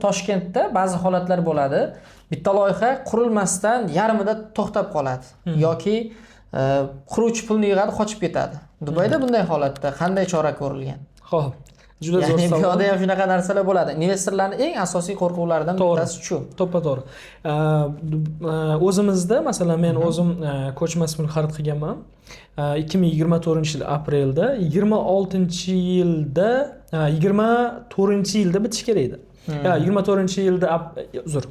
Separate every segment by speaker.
Speaker 1: Toshkentda ba'zi holatlar bo'ladi. Bitta loyiha qurilmasdan yarmida to'xtab qoladi yoki quruvchi pulni yig'adi, qochib ketadi. Dubayda bunday holatda qanday chora ko'rilgan?
Speaker 2: Xo'p. Juda zo'r
Speaker 1: Ya'ni bu
Speaker 2: savol.
Speaker 1: yoqda ham shunaqa narsalar bo'ladi. Investorlarning eng asosiy qo'rquvlaridan bittasi shu.
Speaker 2: To'g'ri. O'zimizda, masalan, men o'zim ko'chmas mulk xarid qilganman. 2024-yil aprelda, 26-yilda, 24-yilda bitish kerak edi. 24-yilda uzr.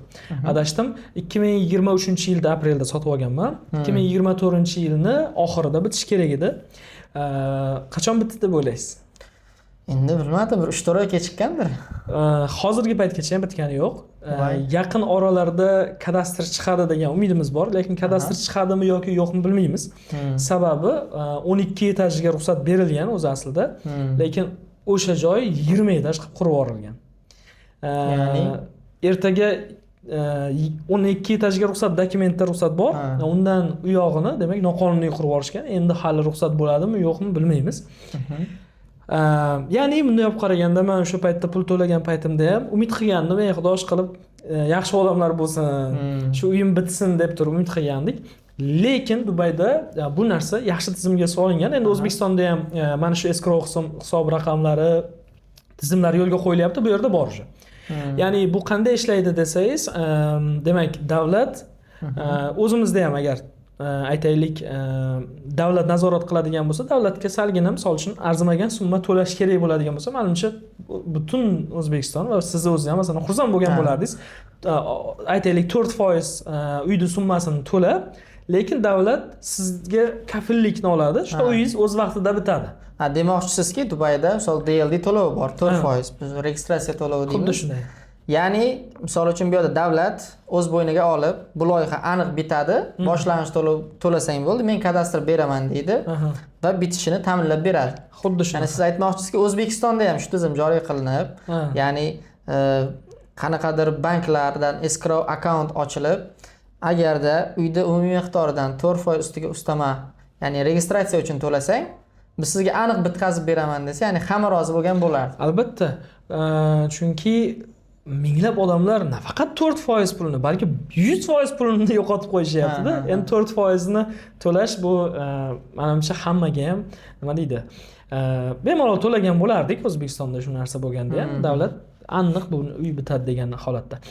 Speaker 2: Adashdim. 2023-yilda aprelda sotib olganman. 2024-yilni oxirida bitish kerak edi. Qachon bitdi deb o'ylaysiz?
Speaker 1: Endi bilmadim, bir 3-4 oy kechikkandir.
Speaker 2: Hozirgi paytgacha ham bitgani yo'q. Yaqin oralarda kadastr chiqadi degan umidimiz bor, lekin kadastr chiqadimi yoki yo'qmi bilmaymiz. Sababi 12 etajga ruxsat berilgan o'zi aslida, lekin o'sha joy 20 etaj qilib qurib yuborilgan. Ya'ni ertaga 12 etajga ruxsat, dokumentda ruxsat bor. Undan u yog'ini, demak, noqonuniy qurib yuborishgan. Endi hali ruxsat bo'ladimi, yo'qmi bilmaymiz. Ya'ni bunday olib qaraganda, men o'sha paytda pul to'lagan paytimda ham umid qilgandim, xudo qilib yaxshi odamlar bo'lsin, shu uyim bitsin deb turib umid qilgandik. Lekin Dubayda bu narsa yaxshi tizimga solingan. Endi O'zbekistonda ham mana shu escrow hisob raqamlari, tizimlar yo'lga qo'yilyapti, bu yerda bor uje. Ya'ni bu qanday ishlaydi desangiz, demak, davlat o'zimizda ham agar aytaylik davlat nazorat qiladigan bo'lsa, davlatga salgina misol uchun arzimagan summa to'lash kerak bo'ladigan bo'lsa, menimcha butun O'zbekiston va siz o'zingiz ham masalan xursand bo'lgan bo'lardingiz. Aytaylik 4% uyning summasini to'lab, lekin davlat sizga kafillikni oladi. Shu uyingiz o'z vaqtida bitadi.
Speaker 1: Demoqchisizki, Dubayda misol DLD to'lovi bor, 4%. Biz registratsiya to'lovi deymiz.
Speaker 2: Xuddi shunday.
Speaker 1: Ya'ni, misol uchun bu yerda davlat o'z bo'yniga olib, bu loyiha aniq bitadi, boshlang'ich to'lov to'lasang bo'ldi, men kadastr beraman deydi va bitishini ta'minlab beradi.
Speaker 2: Xuddi shunday.
Speaker 1: Ya'ni siz aytmoqchisizki, O'zbekistonda ham shu tizim joriy qilinib, ya'ni qanaqadir banklardan escrow account ochilib, agarda uyda umumiy miqdoridan 4% ustiga ustama, ya'ni registratsiya uchun to'lasang, biz sizga aniq bitkazib beraman desa, ya'ni hamma rozi bo'lgan bo'lardi.
Speaker 2: Albatta. Chunki minglab odamlar nafaqat 4% pulni, balki 100% pulni yo'qotib qo'yishyapti-da. Endi 4% ni to'lash bu menimcha hammaga ham nima deydi? Bemalol to'lagan bo'lardik O'zbekistonda shu narsa bo'lganda ham, davlat aniq bu uy bitadi degan holatda.